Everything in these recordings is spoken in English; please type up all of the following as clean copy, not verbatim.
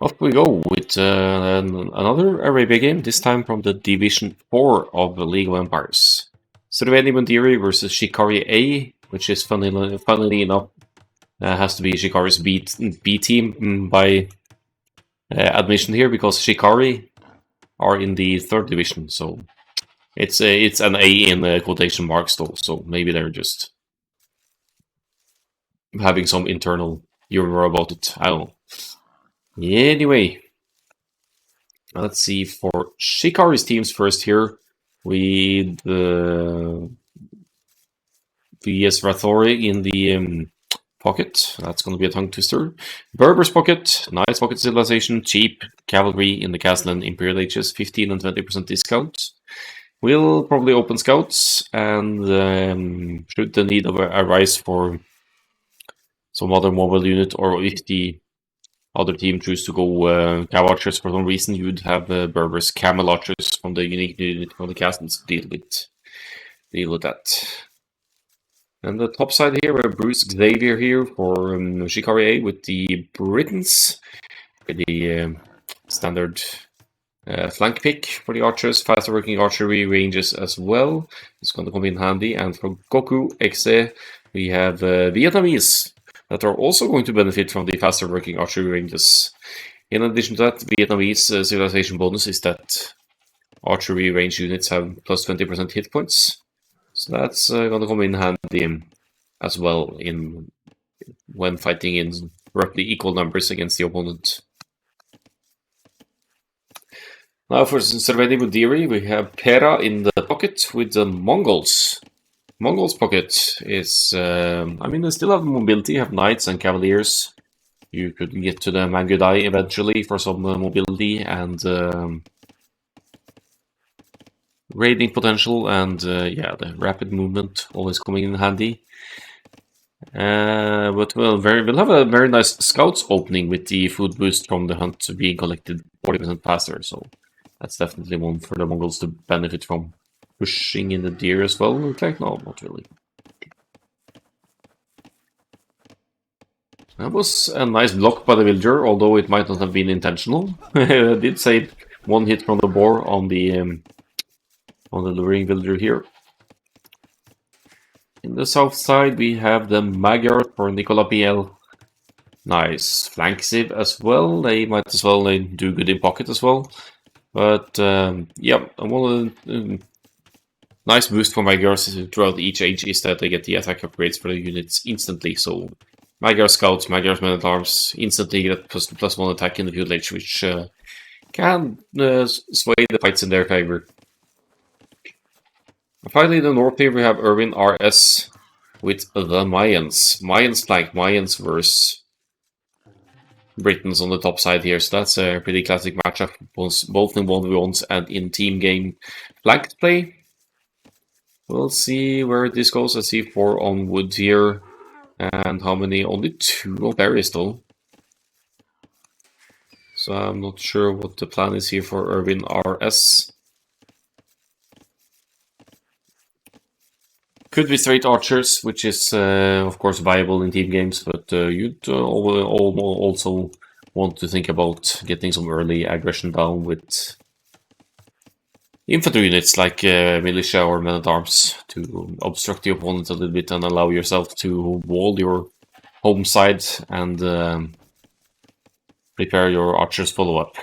Off we go with another Arabia game, this time from the Division 4 of the League of Empires. Crveni Mundiri versus Shikari A, which is funnily enough has to be Shikari's B team by admission here, because Shikari are in the 3rd division, so it's an A in quotation marks though, so maybe they're just having some internal humor about it. I don't know. Anyway, let's see, for Shikari's teams first here, with VS Rathori in the pocket. That's going to be a tongue twister. Berber's pocket, nice pocket civilization, cheap cavalry in the castle and Imperial Ages, 15 and 20% discount. We'll probably open scouts, and should the need arise for some other mobile unit, or if the other team choose to go Cav Archers for some reason, you would have Berber's Camel Archers from the unique unit from the castles to deal with that. And the top side here, we have Bruce Xavier here for Shikari A with the Britons, with the standard flank pick for the archers, faster working archery ranges as well. It's going to come in handy. And for Goku Exe, we have Vietnamese that are also going to benefit from the faster working archery ranges. In addition to that, Vietnamese civilization bonus is that archery range units have plus 20% hit points. So that's going to come in handy as well when fighting in roughly equal numbers against the opponent. Now for Crveni Mundiri, we have Pera in the pocket with the Mongols. Mongols pocket is, they still have mobility, have knights and cavaliers. You could get to the Mangudai eventually for some mobility and raiding potential, and the rapid movement always coming in handy. But we'll have a very nice scouts opening with the food boost from the hunt being collected 40% faster, so that's definitely one for the Mongols to benefit from. Pushing in the deer as well, look like? No, not really. That was a nice block by the villager, although it might not have been intentional. I did save one hit from the boar on the luring villager here. In the south side, we have the Magyar for Nicola PL. Nice flank civ as well. They might as well do good in pocket as well. But nice boost for Magyars throughout each age is that they get the attack upgrades for the units instantly. So Magyar scouts, Magyars men-at-arms instantly get +1 attack in the field age, which can sway the fights in their favor. Finally, in the north here, we have Erwin RS with the Mayans. Mayans flank, Mayans versus Britons on the top side here. So that's a pretty classic matchup, both in 1v1s and in team game flanked play. We'll see where this goes. I see 4 on wood here. And how many? Only 2 on berries though. So I'm not sure what the plan is here for Erwin RS. Could be straight archers, which is of course viable in team games, but you'd also want to think about getting some early aggression down with infantry units like militia or men-at-arms to obstruct the opponent a little bit and allow yourself to wall your home side and prepare your archers follow-up.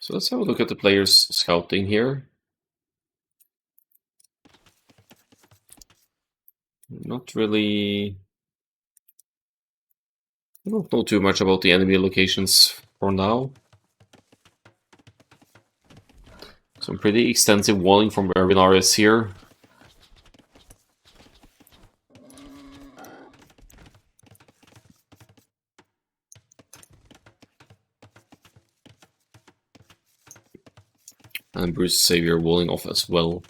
So let's have a look at the players scouting here. Not really. I don't know too much about the enemy locations for now. Some pretty extensive walling from Erwin RS here. And Bruce Xavier walling off as well.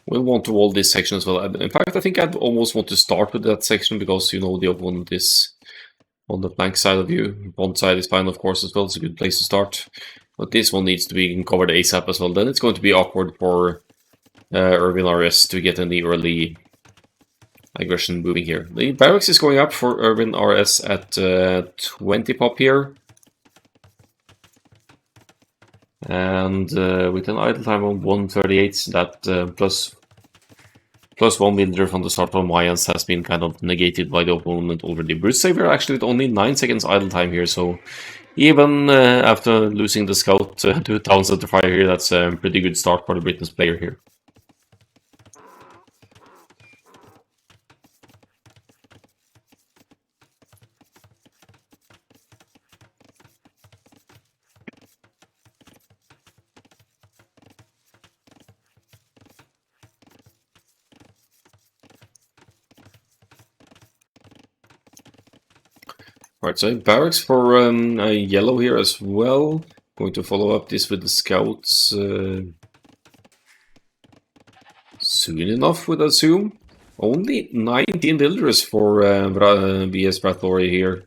We'll want to wall this section as well. In fact, I think I'd almost want to start with that section because the opponent is on the flank side of you. One side is fine, of course, as well. It's a good place to start. But this one needs to be covered ASAP as well. Then it's going to be awkward for Irvin RS to get any early aggression moving here. The barracks is going up for Irvin RS at 20 pop here. And with an idle time of 138, that plus 1 villager from the start from Mayans has been kind of negated by the opponent already. Bruce Saver actually with only 9 seconds idle time here, so even after losing the scout to Town Center Fire here, that's a pretty good start for the Britain's player here. Right, so barracks for yellow here as well. Going to follow up this with the scouts soon enough, would assume. Only 19 builders for VS Brathory here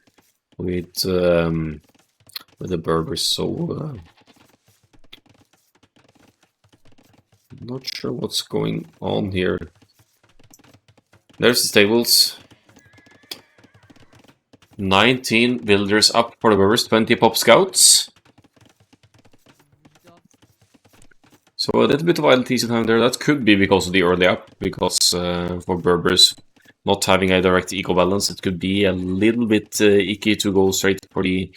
with the Berbers, so not sure what's going on here. There's the stables. 19 builders up for the Berbers, 20 pop scouts. So a little bit of ILTC time there. That could be because of the early up, because for Berbers not having a direct eco balance, it could be a little bit icky to go straight for the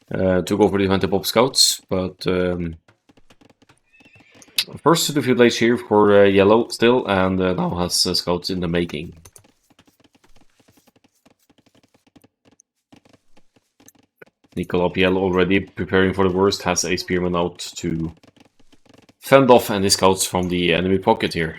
20 pop scouts. But first to the field age here for yellow still, and now has scouts in the making. Nicola PL already preparing for the worst, has a spearman out to fend off any scouts from the enemy pocket here.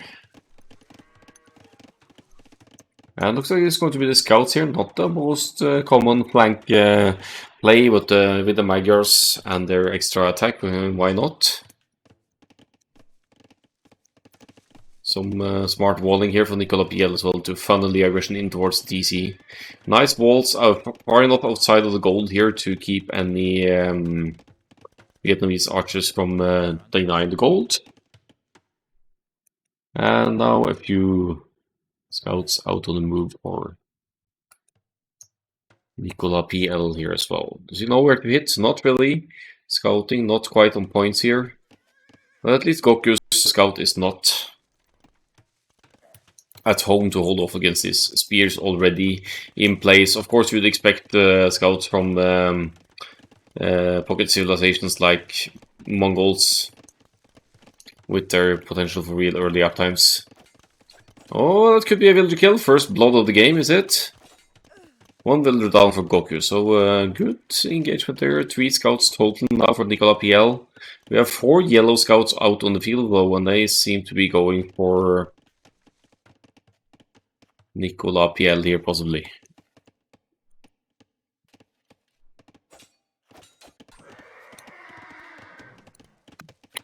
And looks like it's going to be the scouts here, not the most common flank play, but with the Magyars and their extra attack, why not? Some smart walling here from Nicola PL as well to funnel the aggression in towards DC. Nice walls far enough outside of the gold here to keep any Vietnamese archers from denying the gold. And now a few scouts out on the move for Nicola PL here as well. Does he know where to hit? Not really. Scouting not quite on points here. But at least Goku's scout is not at home to hold off against these spears already in place. Of course, you'd expect scouts from pocket civilizations like Mongols with their potential for real early uptimes. Oh, that could be a villager kill. First blood of the game, is it? One villager down for Goku, so good engagement there. 3 scouts total now for Nicola PL. We have 4 yellow scouts out on the field though, and they seem to be going for Nicola PL here, possibly.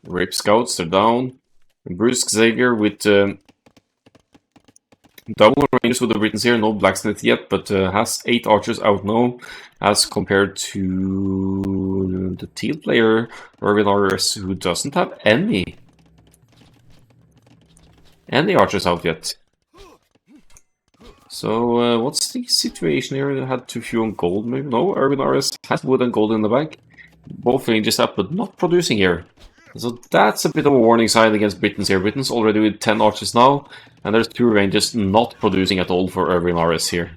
Rape scouts, they're down. Bruce Xavier with double rangers with the Britons here, no blacksmith yet, but has 8 archers out now, as compared to the teal player, Irvin RS, who doesn't have any archers out yet. So what's the situation here? I had too few on gold, maybe? No, Irvin RS has wood and gold in the bank. Both ranges up, but not producing here. So that's a bit of a warning sign against Britons here. Britons already with 10 archers now, and there's 2 ranges not producing at all for Irvin RS here.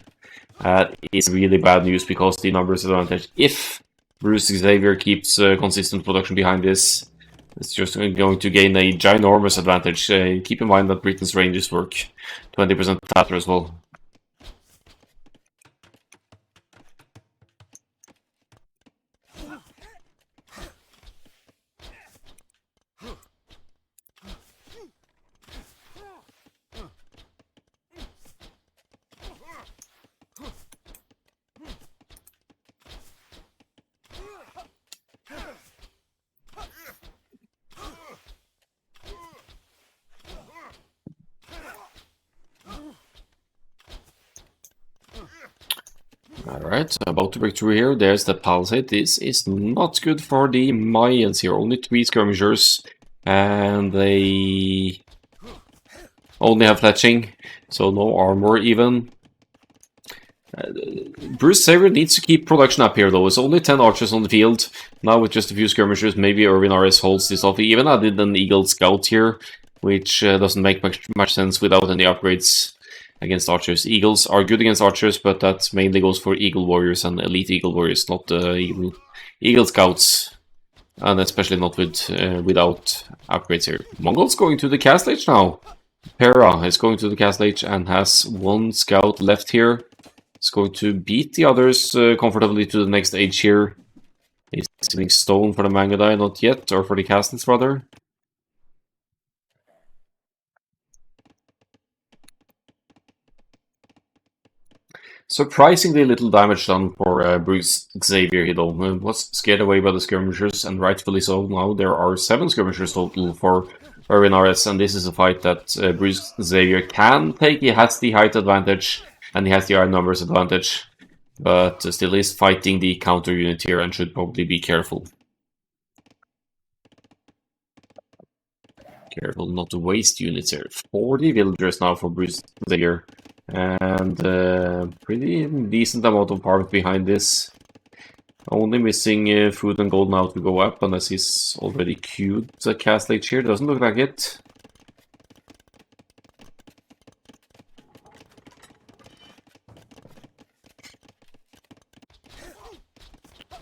It's really bad news because the numbers advantage, if Bruce Xavier keeps consistent production behind this, it's just going to gain a ginormous advantage. Keep in mind that Britain's ranges work 20% faster as well. Alright, about to break through here. There's the palisade. This is not good for the Mayans here. Only 3 skirmishers. And they only have fletching, so no armor even. Bruce Xavier needs to keep production up here though. It's only 10 archers on the field. Now with just a few skirmishers, maybe Irvin RS holds this off. He even added an Eagle Scout here, which doesn't make much sense without any upgrades against archers. Eagles are good against archers, but that mainly goes for Eagle Warriors and Elite Eagle Warriors, not Eagle Scouts. And especially not without upgrades here. Mongol's going to the Castle Age now. Pera is going to the Castle Age and has 1 scout left here. It's going to beat the others comfortably to the next age here. He's getting stone for the Mangadai, not yet, or for the castles rather. Surprisingly little damage done for Bruce Xavier here though. Was scared away by the skirmishers, and rightfully so. Now there are 7 skirmishers total for Irvin RS, and this is a fight that Bruce Xavier can take. He has the height advantage, and he has the iron numbers advantage, but still is fighting the counter unit here and should probably be careful. Careful not to waste units here. 40 villagers now for Bruce Xavier. And pretty decent amount of farms behind this. Only missing food and gold now to go up, unless he's already queued the Castle Age here. Doesn't look like it.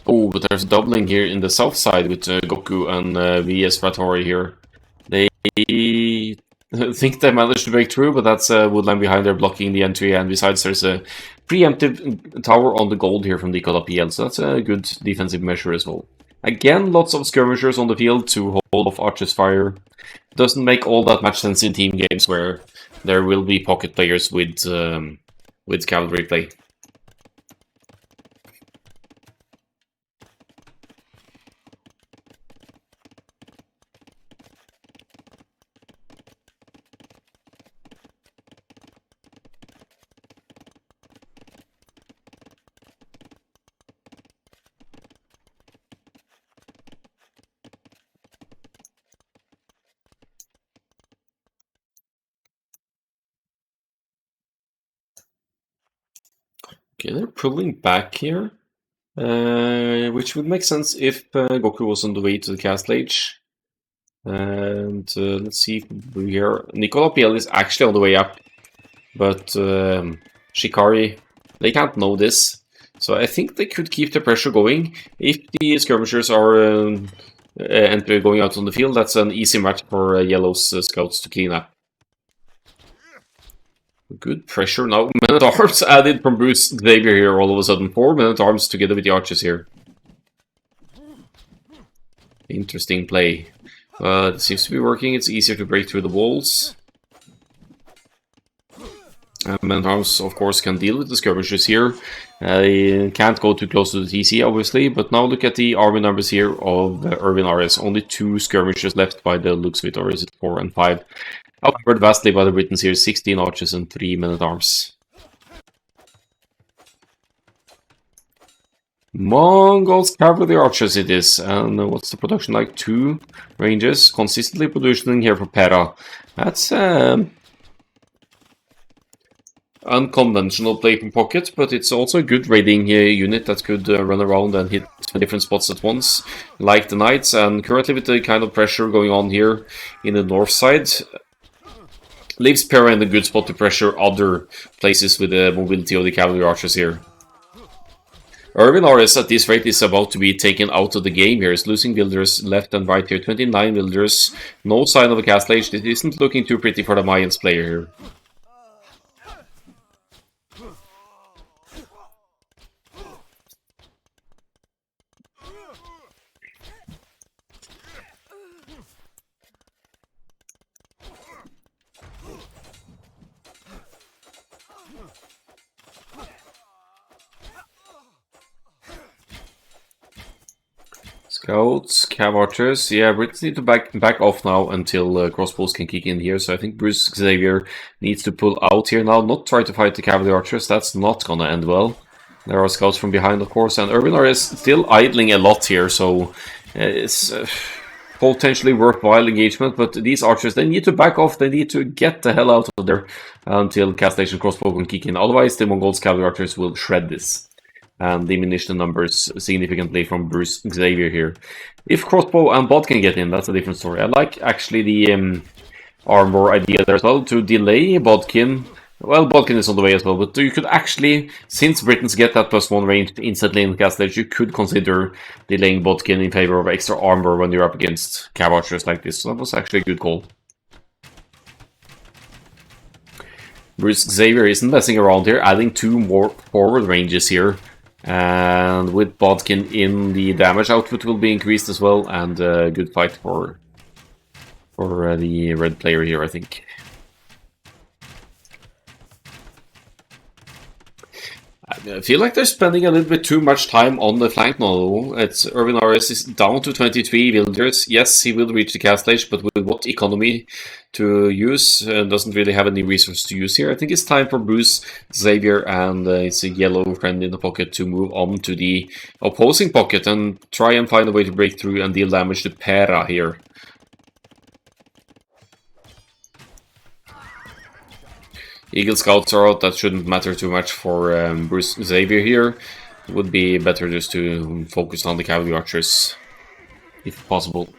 Oh, but there's doubling here in the south side with Goku and VS Ratori here. They think they managed to break through, but that's a woodline behind there blocking the entry, and besides there's a preemptive tower on the gold here from the PL, so that's a good defensive measure as well. Again, lots of skirmishers on the field to hold off Archer's fire. Doesn't make all that much sense in team games where there will be pocket players with cavalry play. Okay, they're pulling back here, which would make sense if Goku was on the way to the Castle Age. And let's see here. Nicola PL is actually on the way up, but Shikari, they can't know this. So I think they could keep the pressure going. If the skirmishers are going out on the field, that's an easy match for Yellow's scouts to clean up. Good pressure now. Men-at-Arms added from Bruce Xavier here all of a sudden. 4 Men-at-Arms together with the archers here. Interesting play. It seems to be working. It's easier to break through the walls. Men-at-Arms, of course, can deal with the skirmishers here. They can't go too close to the TC, obviously. But now look at the army numbers here of Irvin RS. Only 2 skirmishers left by the looks of it, or is it 4 and 5? Outnumbered vastly by the Britons here, 16 archers and 3 men-at-arms. Mongols cavalry archers it is, and what's the production like? 2 ranges, consistently producing here for Pera. That's unconventional play from pocket, but it's also a good raiding unit that could run around and hit different spots at once, like the knights, and currently with the kind of pressure going on here in the north side, leaves Pera in a good spot to pressure other places with the mobility of the cavalry archers here. Irvin RS at this rate is about to be taken out of the game here. He's losing villagers left and right here. 29 villagers. No sign of a Castle Age. This isn't looking too pretty for the Mayans player here. Scouts, cav archers, yeah, Brits need to back off now until crossbows can kick in here, so I think Bruce Xavier needs to pull out here now, not try to fight the cavalry archers, that's not gonna end well. There are scouts from behind, of course, and Irvinar is still idling a lot here, so it's potentially worthwhile engagement, but these archers, they need to back off, they need to get the hell out of there until Castration Crossbow can kick in, otherwise the Mongols cavalry archers will shred this and diminish the numbers significantly from Bruce Xavier here. If Crossbow and Bot can get in, that's a different story. I like actually the armor idea there as well, to delay Bodkin. Well, Bodkin is on the way as well, but you could actually, since Britons get that +1 range instantly in the cast stage, you could consider delaying Bodkin in favor of extra armor when you're up against cav archers like this. So that was actually a good call. Bruce Xavier isn't messing around here, adding 2 more forward ranges here. And with Bodkin in, the damage output will be increased as well, and a good fight for the red player here, I think. I feel like they're spending a little bit too much time on the flank now. It's Irvinar is down to 23 villagers. Yes, he will reach the cast stage, but with what economy to use? Doesn't really have any resources to use here. I think it's time for Bruce Xavier and his yellow friend in the pocket to move on to the opposing pocket and try and find a way to break through and deal damage to Pera here. Eagle Scouts are out, that shouldn't matter too much for Bruce Xavier here. It would be better just to focus on the cavalry archers, if possible.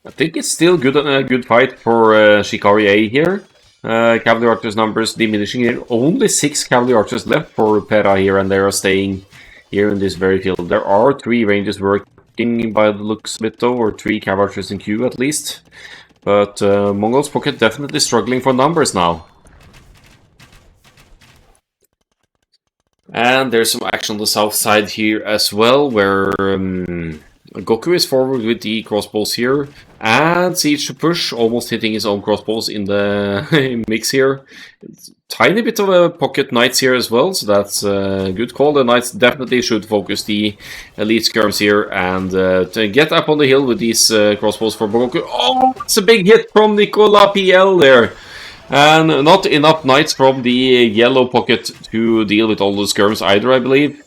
I think it's still good a good fight for Shikari A here. Cavalry archers numbers diminishing here. Only 6 cavalry archers left for Pera here, and they are staying here in this very field. There are 3 ranges working by the looks of it though, or 3 cavalry archers in queue at least. But Mongols pocket definitely struggling for numbers now. And there's some action on the south side here as well, where Goku is forward with the crossbows here, and Siege to push, almost hitting his own crossbows in the mix here. Tiny bit of a pocket knights here as well, so that's a good call. The knights definitely should focus the elite skirms here and to get up on the hill with these crossbows for Goku. Oh, it's a big hit from Nicola PL there. And not enough knights from the yellow pocket to deal with all the skirms either, I believe.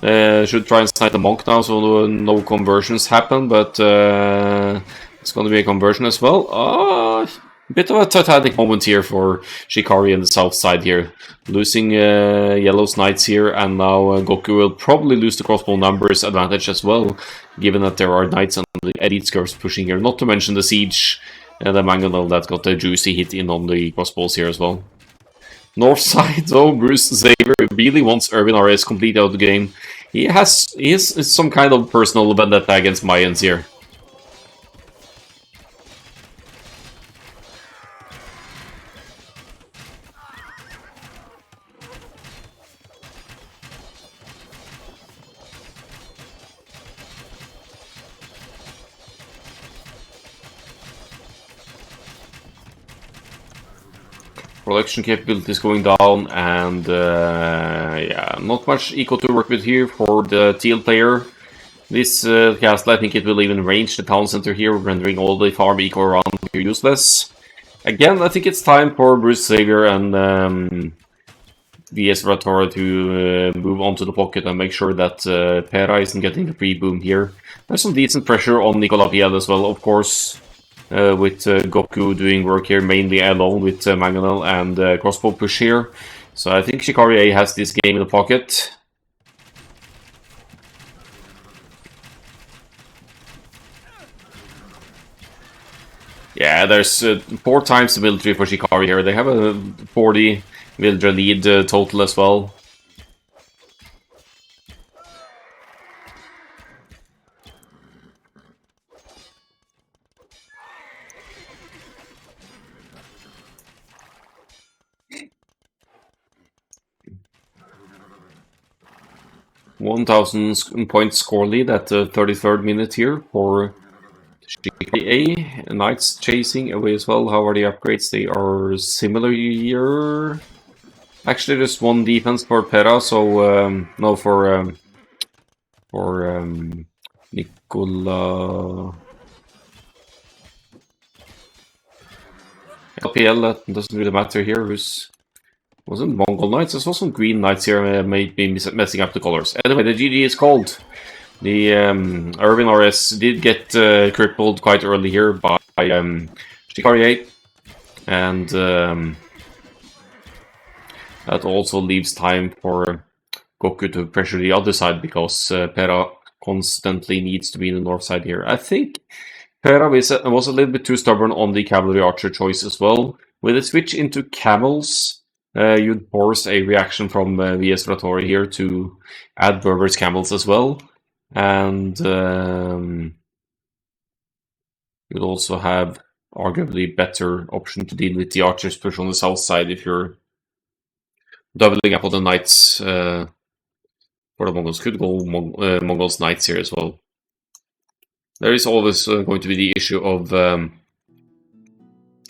Should try and snipe the monk now, so no conversions happen, but it's going to be a conversion as well. A bit of a Titanic moment here for Shikari on the south side here. Losing Yellow's knights here, and now Goku will probably lose the crossbow numbers advantage as well, given that there are knights and the elite skirms pushing here, not to mention the siege. And the Mangonel that got a juicy hit in on the crossbows here as well. North side, though, Bruce Xavier really wants Irvinar is completely out of the game. He has some kind of personal vendetta against Mayans here. Production capabilities going down, and yeah, not much eco to work with here for the teal player. This castle, I think it will even range the town center here, rendering all the farm eco around here useless. Again, I think it's time for Bruce Xavier and VS Ratora to move on to the pocket and make sure that Pera isn't getting the pre-boom here. There's some decent pressure on Nicola Piel as well, of course. With Goku doing work here mainly alone with Mangonel and crossbow push here. So I think Shikari A has this game in the pocket. Yeah, there's 4 times the military for Shikari here. They have a 40 villager lead total as well. $1,000 point score lead at the 33rd minute here for Shikari A. Knights chasing away as well. How are the upgrades? They are similar here. Actually, just one defense for Pera, so no, for Nicola. LPL, that doesn't really matter here. Wasn't Mongol Knights? I saw some green knights here, may be messing up the colors. Anyway, the GG is called. The Irvin RS did get crippled quite early here by Shikari, and that also leaves time for Goku to pressure the other side because Pera constantly needs to be in the north side here. I think Pera was a little bit too stubborn on the cavalry archer choice as well. With a switch into camels, you'd force a reaction from VS Ratori here to add Berber's camels as well. And you'd also have arguably better option to deal with the archers push on the south side if you're doubling up on the knights for the Mongols. Could go Mongols knights here as well. There is always going to be the issue of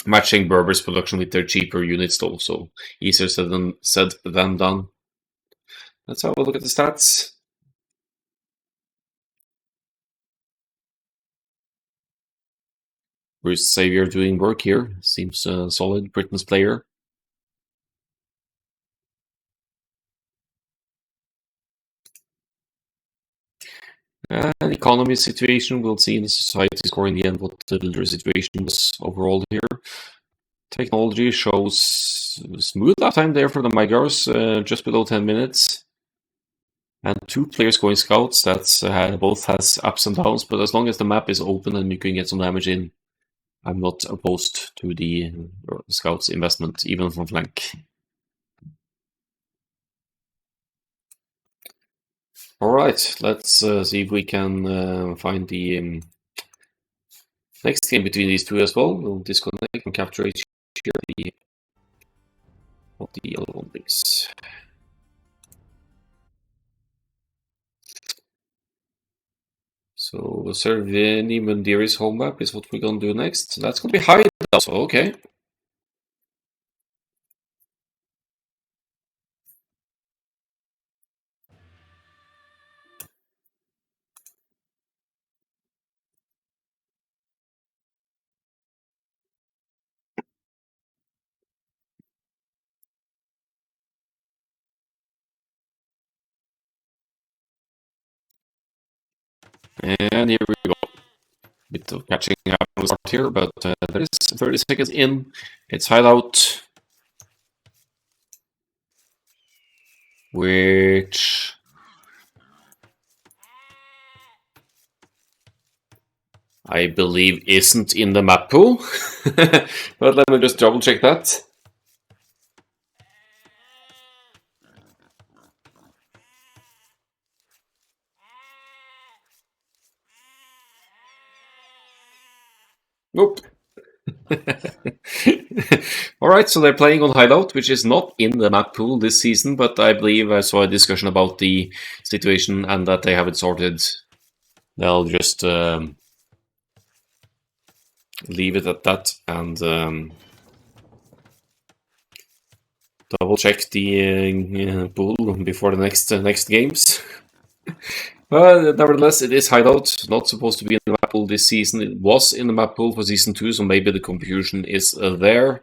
matching Berber's production with their cheaper units though, so easier said than done. Let's have a look at the stats. Bruce Xavier doing work here. Seems solid Britain's player. An economy situation, we'll see in the society score in the end what the builder situation was overall here. Technology shows smooth uptime there for the Magyars, just below 10 minutes. And 2 players going scouts, that's both has ups and downs, but as long as the map is open and you can get some damage in, I'm not opposed to the scouts investment, even from flank. Alright, let's see if we can find the next game between these two as well. We'll disconnect and capture HQ here of the Olympics. So Crveni Mundiri's home map is what we're gonna do next. That's gonna be high also, okay. And here we go. Bit of catching up on the start here, but there is 30 seconds in. It's hideout, which I believe isn't in the map pool. But let me just double check that. Nope. Alright, so they're playing on Hideout, which is not in the map pool this season, but I believe I saw a discussion about the situation and that they have it sorted. They'll just leave it at that and double check the pool before the next games. But nevertheless, it is Hideout, not supposed to be in the map pool this season. It was in the map pool for Season 2, so maybe the confusion is there.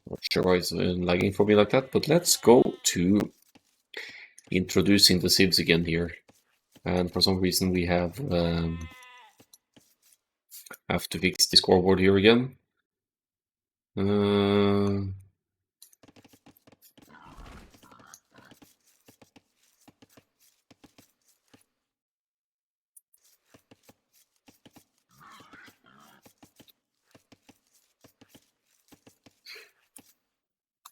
Not sure why it's lagging for me like that, but let's go to introducing the civs again here. And for some reason we have to fix the scoreboard here again.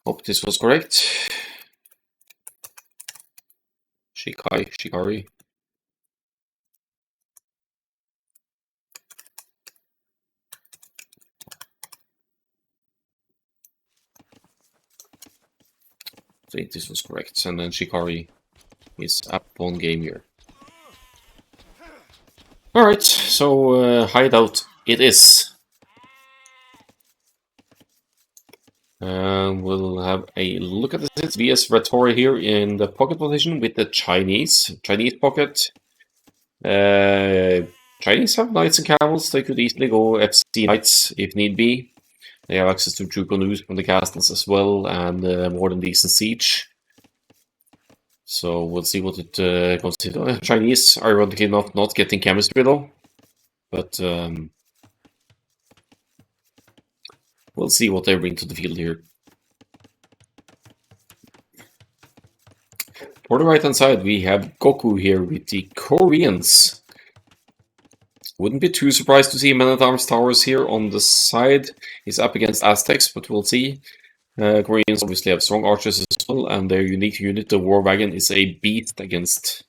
Hope this was correct. Shikari. think this was correct. And then Shikari is up 1 game here. Alright, so hideout it is. We'll have a look at this. It's VS Vettori here in the pocket position with the Chinese pocket. Chinese have knights and camels. They could easily go FC knights if need be. They have access to 2 canoes from the castles as well, and more than decent siege. So we'll see what it considers. Chinese, ironically enough, not getting chemistry though. But we'll see what they bring to the field here. For the right-hand side, we have Goku here with the Koreans. Wouldn't be too surprised to see Men-at-Arms towers here on the side. He's up against Aztecs, but we'll see. Koreans obviously have strong archers as well, and their unique unit, the War Wagon, is a beast against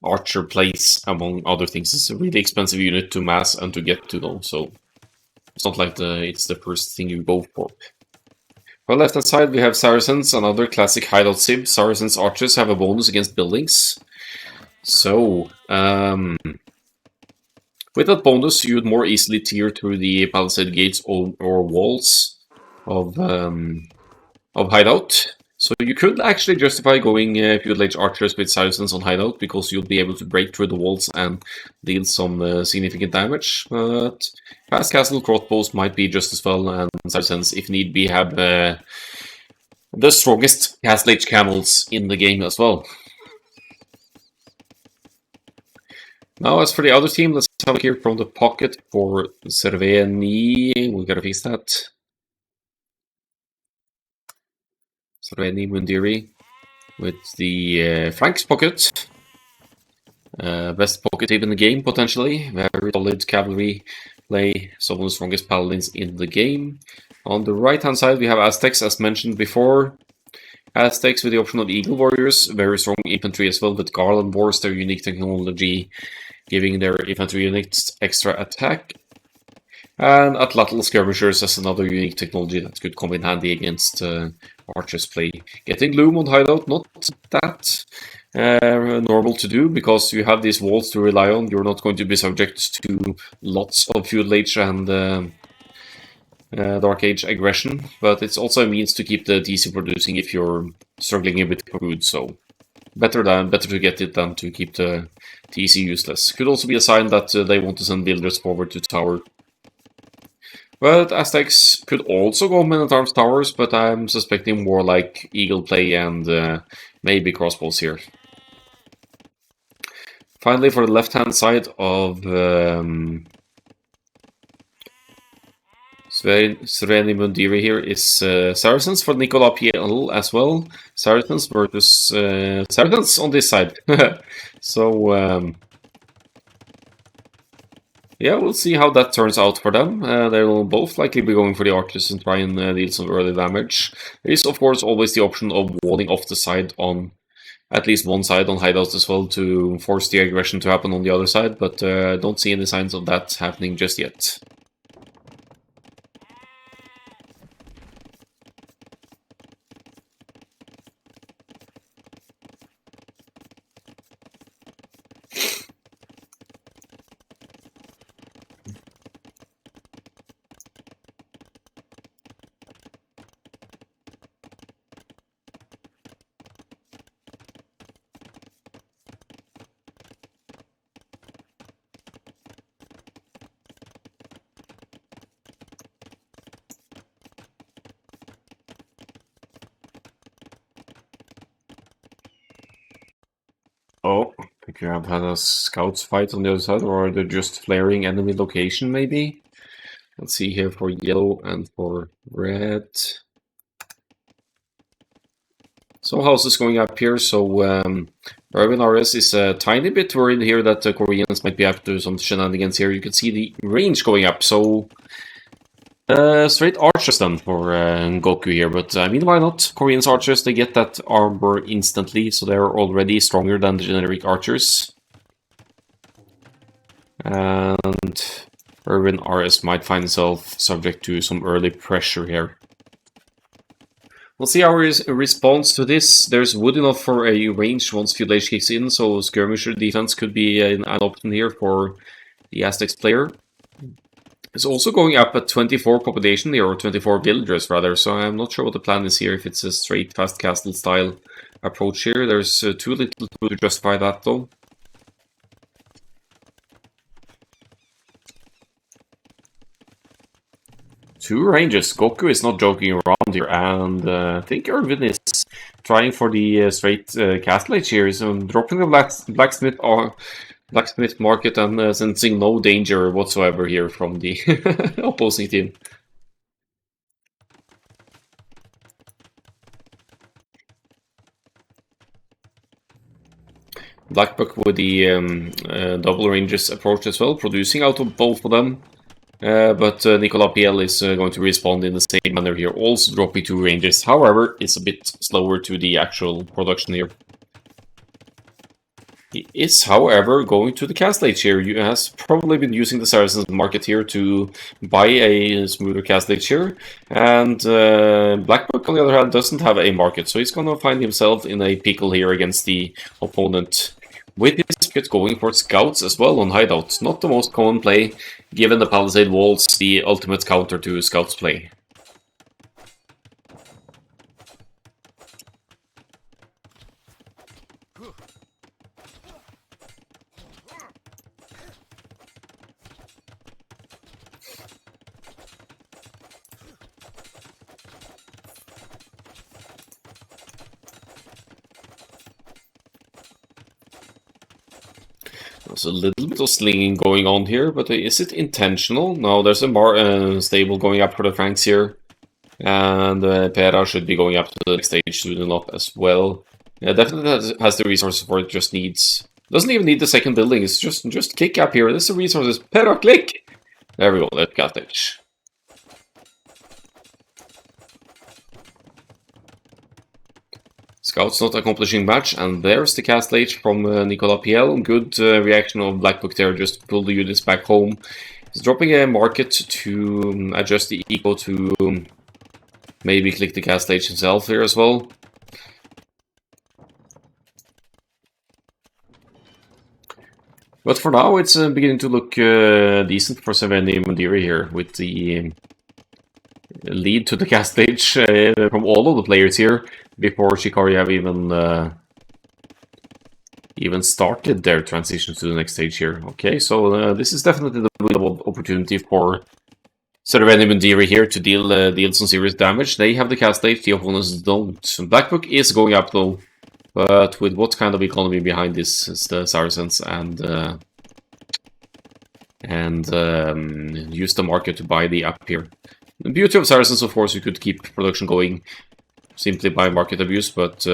archer plays, among other things. It's a really expensive unit to mass and to get to though, so it's not like it's the first thing you go for. On the left hand side we have Saracens, another classic hideout sib. Saracens archers have a bonus against buildings. So, with that bonus you would more easily tear through the palisade gates or walls of hideout. So you could actually justify going Feudal Age archers with Saracens on hideout, because you'll be able to break through the walls and deal some significant damage. But fast castle crossbows might be just as well, and Saracens, if need be, have the strongest Castle Age camels in the game as well. Now, as for the other team, let's have a look here from the pocket for Crveni. We gotta fix that. Crveni Mundiri with the Franks pocket. Best pocket team in the game, potentially. Very solid cavalry play, some of the strongest paladins in the game. On the right hand side, we have Aztecs, as mentioned before. Aztecs with the option of Eagle Warriors, very strong infantry as well, with Garland Wars, their unique technology, giving their infantry units extra attack. And Atlatl Skirmishers as another unique technology that could come in handy against archers play. Getting Loom on hideout, not that normal to do, because you have these walls to rely on. You're not going to be subject to lots of Feudal Age and Dark Age aggression, but it's also a means to keep the DC producing if you're struggling a bit for food, so better to get it than to keep the DC useless. Could also be a sign that they want to send builders forward to tower. But Aztecs could also go Men-at-Arms towers, but I'm suspecting more like Eagle play and maybe crossbows here. Finally, for the left-hand side of Crveni Mundiri here is Saracens for Nicola PL as well. Saracens versus Saracens on this side. So, yeah, we'll see how that turns out for them. They will both likely be going for the archers and try and deal some early damage. There is, of course, always the option of walling off the side on at least one side on hideouts as well to force the aggression to happen on the other side, but I don't see any signs of that happening just yet. Oh, I think you have had a scouts fight on the other side, or are they just flaring enemy location, maybe? Let's see here for yellow and for red. So houses going up here, so Irvin RS is a tiny bit worried here that the Koreans might be after some shenanigans here. You can see the range going up, so straight archers then for Goku here, but I mean, why not? Koreans archers, they get that armor instantly, so they're already stronger than the generic archers. And Irvin RS might find himself subject to some early pressure here. We'll see our response to this. There's wood enough for a range once Field Age kicks in, so Skirmisher defense could be an option here for the Aztecs player. It's also going up at 24 population here, or 24 villagers rather, so I'm not sure what the plan is here, if it's a straight fast castle style approach here. There's too little to justify that though. Two ranges. Goku is not joking around here, and I think Irvin is trying for the straight castle age here. So dropping the blacksmith market and sensing no danger whatsoever here from the opposing team. Blackbuck with the double ranges approach as well, producing out of both of them. But Nicolas PL is going to respond in the same manner here, also dropping two ranges. However, it's a bit slower to the actual production here. He is, however, going to the castle age here. He has probably been using the Saracens market here to buy a smoother castle age here. And Blackbuck, on the other hand, doesn't have a market, so he's going to find himself in a pickle here against the opponent. With his picket going for scouts as well on hideouts. Not the most common play, given the palisade walls, the ultimate counter to scouts play. There's a little bit of slinging going on here, but is it intentional? No, there's a stable going up for the Franks here. And Pera should be going up to the next stage soon enough as well. Yeah, definitely has the resources for it, just needs... Doesn't even need the second building, it's just kick up here. This is the resources. Pera, click! There we go, that got it. Scouts not accomplishing much, and there's the castle age from Nicolas PL. Good reaction of Blackbuck there, just to pull the units back home. He's dropping a market to adjust the eco to maybe click the castle age himself here as well. But for now, it's beginning to look decent for Crveni Mundiri here, with the lead to the castle age from all of the players here, before Shikari have even started their transition to the next stage here. Okay, so this is definitely the window opportunity for Crveni Mundiri here to deal some serious damage. They have the castle age, the opponents don't. Blackbuck is going up though, but with what kind of economy behind this is the Saracens, and use the market to buy the up here. The beauty of Saracens, of course, you could keep production going simply by market abuse, but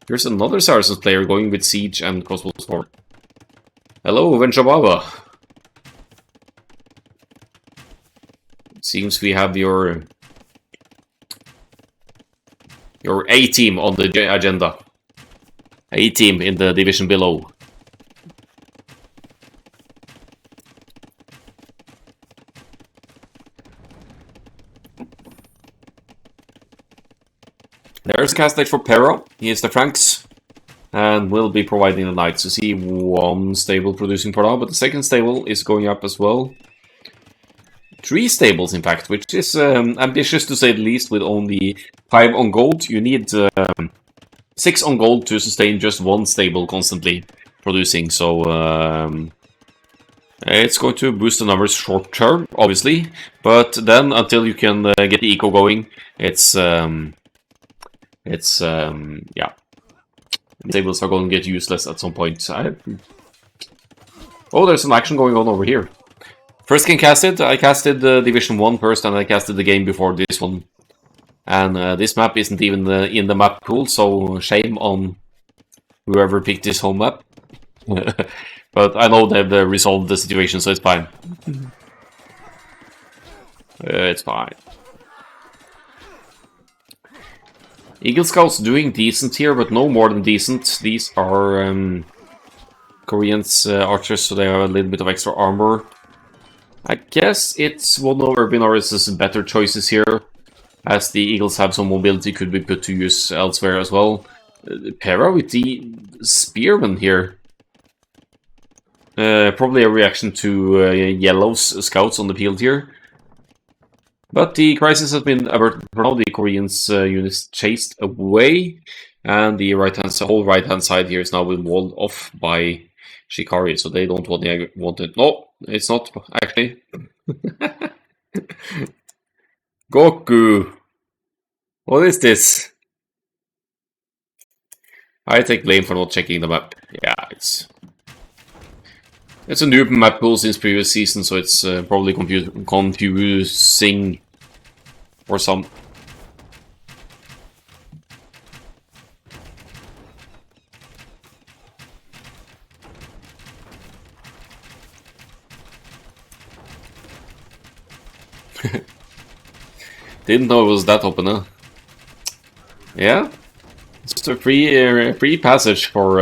here's another Saracens player going with Siege and Crossbow Sword. Hello, Venchababa. It seems we have your A-team on the agenda. A-team in the division below. There's a castle age for Pera. He is the Franks, and will be providing the knights. You see one stable producing for now, but the second stable is going up as well. 3 stables, in fact, which is ambitious to say the least, with only 5 on gold. You need 6 on gold to sustain just 1 stable constantly producing, so it's going to boost the numbers short term, obviously, but then until you can get the eco going, yeah, stables are going to get useless at some point. Oh, there's some action going on over here. First game casted, I casted Division 1 first, and I casted the game before this one. And this map isn't even in the map pool, so shame on whoever picked this home map. But I know they've resolved the situation, so it's fine. It's fine. Eagle Scouts doing decent here, but no more than decent. These are Koreans archers, so they have a little bit of extra armor. I guess it's one of Urban Norris's better choices here. as the Eagles have some mobility, could be put to use elsewhere as well. Pera with the Spearman here. Probably a reaction to Yellow's scouts on the field here. But the crisis has been averted for now. The Koreans' units chased away, and the whole right-hand side here is now been walled off by Shikari, so they don't want it. No, it's not actually. Goku! What is this? I take blame for not checking the map. Yeah, it's a new map pool since previous season, so it's probably confusing for some. Didn't know it was that open, huh? Yeah, it's just a free passage for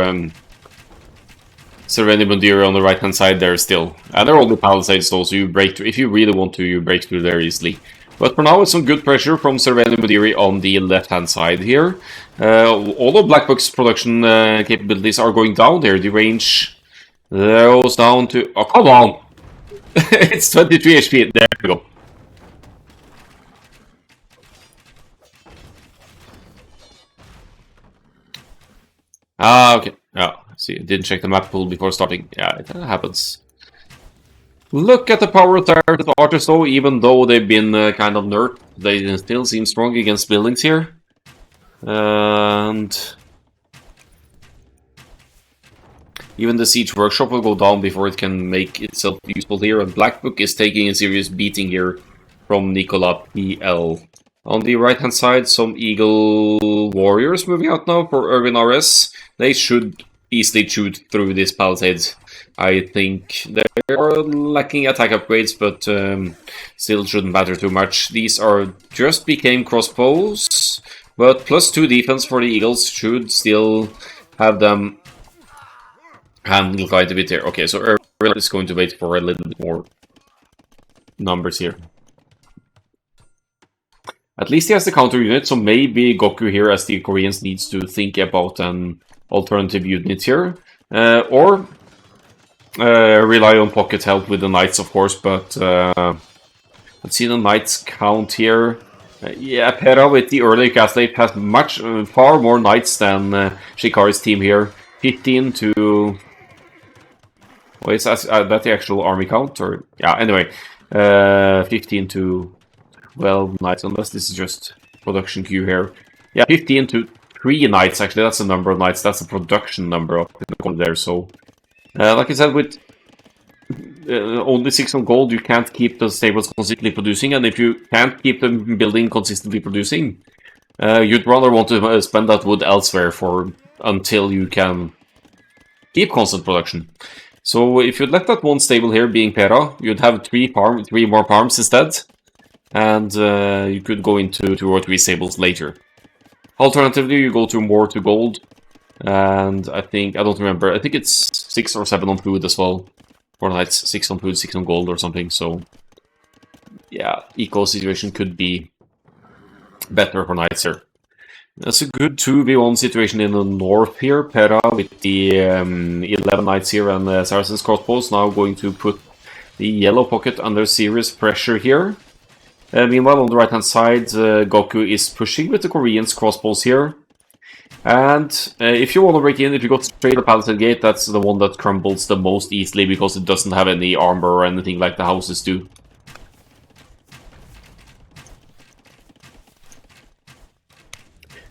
Crveni Mundiri on the right hand side there still. And they're all the palisades though, so you break through. If you really want to, you break through there easily. But for now, it's some good pressure from Crveni Mundiri on the left hand side here. Although Black Book's production capabilities are going down there, the range goes down to. Oh, come on! It's 23 HP. There we go. Ah, okay. Yeah, see, didn't check the map pool before starting. Yeah, it happens. Look at the power tires of the archers though, even though they've been kind of nerfed, they still seem strong against buildings here. And even the siege workshop will go down before it can make itself useful here, and Black Book is taking a serious beating here from Nicola PL. On the right hand side, some Eagle warriors moving out now for Irvin RS. They should easily shoot through this palisade. I think they are lacking attack upgrades, but still shouldn't matter too much. These are just became crossbows, but +2 defense for the Eagles should still have them handle quite a bit here. Okay, so Irvin is going to wait for a little bit more numbers here. At least he has the counter unit, so maybe Goku here, as the Koreans, needs to think about an alternative unit here. Or rely on pocket help with the knights, of course, but let's see the knights count here. Yeah, Pera with the early castlate has far more knights than Shikari's team here. 15 to... Wait, is that the actual army count? Or yeah, anyway. 15 to 12 knights, unless this is just production queue here. Yeah, 15 to 3 knights, actually, that's the number of knights. That's the production number of there, so... like I said, with only 6 on gold, you can't keep the stables consistently producing, and if you can't keep them building consistently producing, you'd rather want to spend that wood elsewhere until you can keep constant production. So if you'd left that one stable here being Pera, you'd have 3 more farms instead, and you could go into 2 or 3 stables later. Alternatively, you go to more to gold, and I don't remember, I think it's 6 or 7 on food as well. For knights, 6 on food, 6 on gold or something, so... Yeah, eco situation could be better for knights here. That's a good 2v1 situation in the north here. Pera with the 11 knights here and Saracen's crossbows now going to put the yellow pocket under serious pressure here. Meanwhile, on the right hand side, Goku is pushing with the Koreans' crossbows here. And if you want to break in, if you go straight to Palisade Gate, that's the one that crumbles the most easily because it doesn't have any armor or anything like the houses do.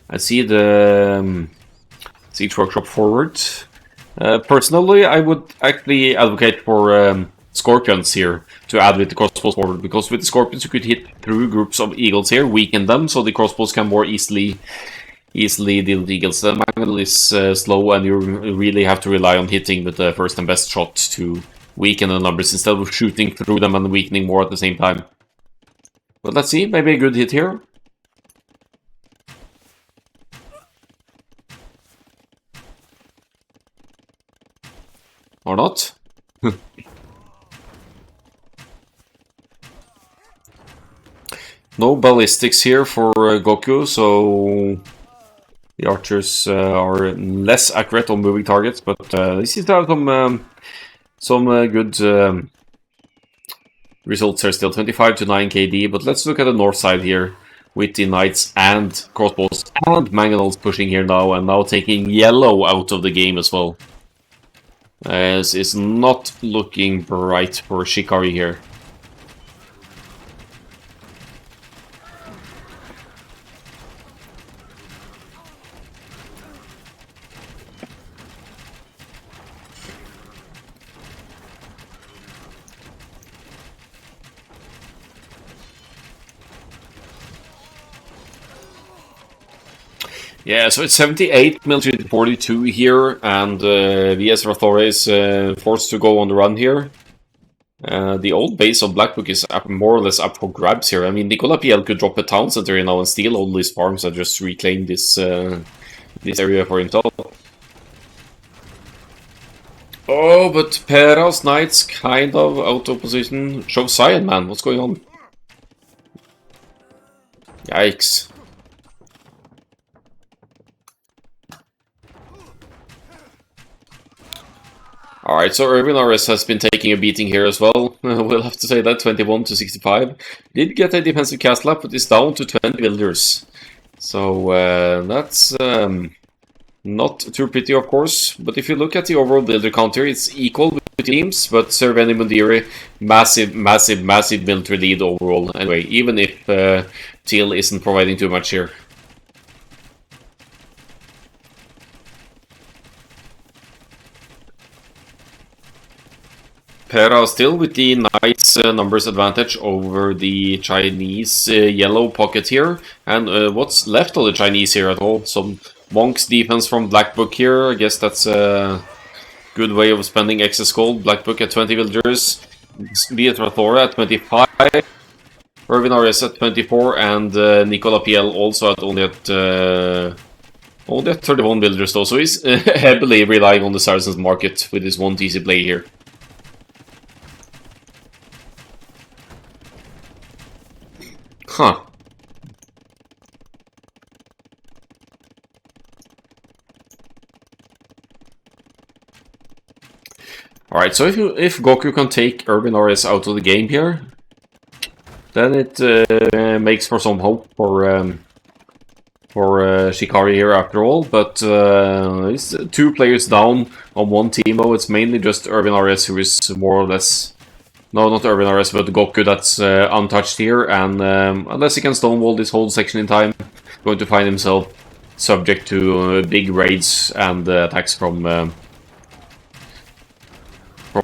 I see the siege workshop forward. Personally, I would actually advocate for scorpions here to add with the crossbows forward, because with the scorpions you could hit through groups of eagles here, weaken them, so the crossbows can more easily deal the eagles. The Magnum is slow, and you really have to rely on hitting with the first and best shot to weaken the numbers instead of shooting through them and weakening more at the same time. But let's see, maybe a good hit here. Or not. No ballistics here for Goku, so the archers are less accurate on moving targets, but they seem to have some good results here still. 25 to 9 KD, but let's look at the north side here with the knights and crossbows and mangonels pushing here now, and now taking yellow out of the game as well. As it's not looking bright for Shikari here. Yeah, so it's 78 military to 42 here, and VS Rathore is forced to go on the run here. The old base of Black Book is more or less up for grabs here. I mean, Nicola PL could drop a town center here now and steal all these farms and just reclaim this this area for himself. Oh, but Pera's Knights kind of out of position. Show Cyan, man. What's going on? Yikes. Alright, so Irvin RS has been taking a beating here as well. We'll have to say that, 21 to 65. Did get a defensive castle up, but is down to 20 builders. So that's not too pretty, of course. But if you look at the overall builder counter, it's equal with teams, but Crveni Mundiri, massive military lead overall. Anyway, even if Teal isn't providing too much here. Pera still with the nice numbers advantage over the Chinese yellow pocket here. And what's left of the Chinese here at all? Some Monk's defense from Black Book here. I guess that's a good way of spending excess gold. Black Book at 20 villagers. Beatrice Thora at 25. Irvin RS at 24. And Nicola PL also at only at 31 villagers though. So he's heavily relying on the Saracens market with his one TC play here. Huh. Alright, so if Goku can take Urban RS out of the game here, then it makes for some hope for Shikari here after all. But it's 2 players down on one team though. It's mainly just Urban RS who is more or less... No, not Urban RS, but Goku that's untouched here. And unless he can stonewall this whole section in time, going to find himself subject to big raids and attacks from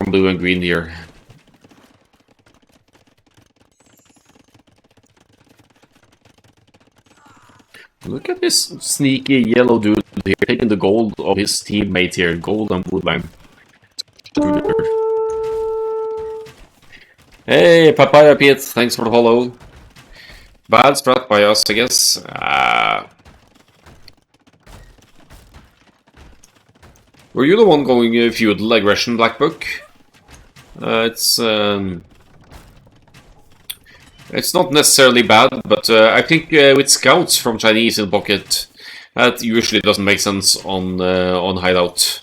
blue and green here. Look at this sneaky yellow dude here, taking the gold of his teammate here, gold and woodline. Hey, Papaya Pete, thanks for the follow. Bad strat by us, I guess. Were you the one going feudal aggression, Black Book? It's not necessarily bad, but I think with scouts from Chinese in pocket, that usually doesn't make sense on hideout.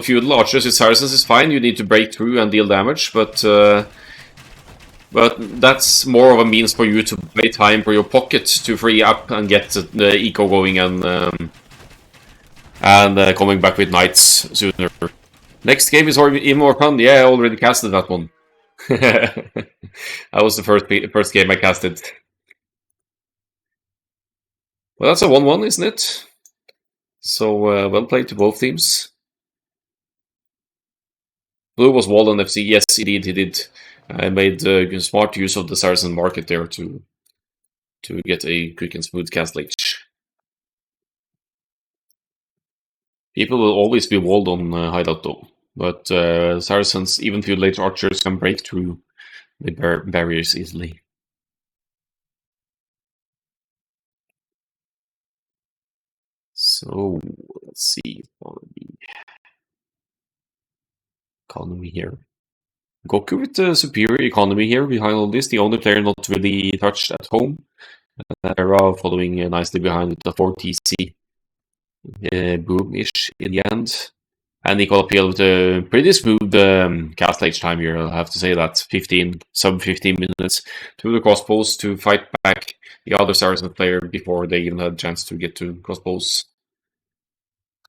Feudal archers with Saracens is fine. You need to break through and deal damage, but that's more of a means for you to buy time for your pocket to free up and get the eco going and coming back with knights sooner. Next game is even more fun. Yeah, I already casted that one. That was the first game I casted. Well, that's a 1-1, isn't it? So, well played to both teams. Blue was Walden FC. Yes, indeed, he did. I made smart use of the Saracen market there to get a quick and smooth cast leech. People will always be walled on hideout though, but Saracens, even feudal age archers, can break through the barriers easily. So let's see for the economy here. Goku with the superior economy here behind all this. The only player not really touched at home. Era following nicely behind with the 4TC boom-ish in the end. And Nicole Appeal with a pretty smooth cast age time here, I'll have to say that. Sub 15 minutes to the crossbows to fight back the other Saracen player before they even had a chance to get to crossbows.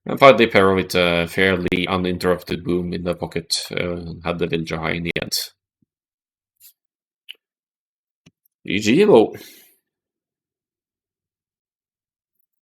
And finally, Pero with a fairly uninterrupted boom in the pocket had the villager high in the end. GG, though.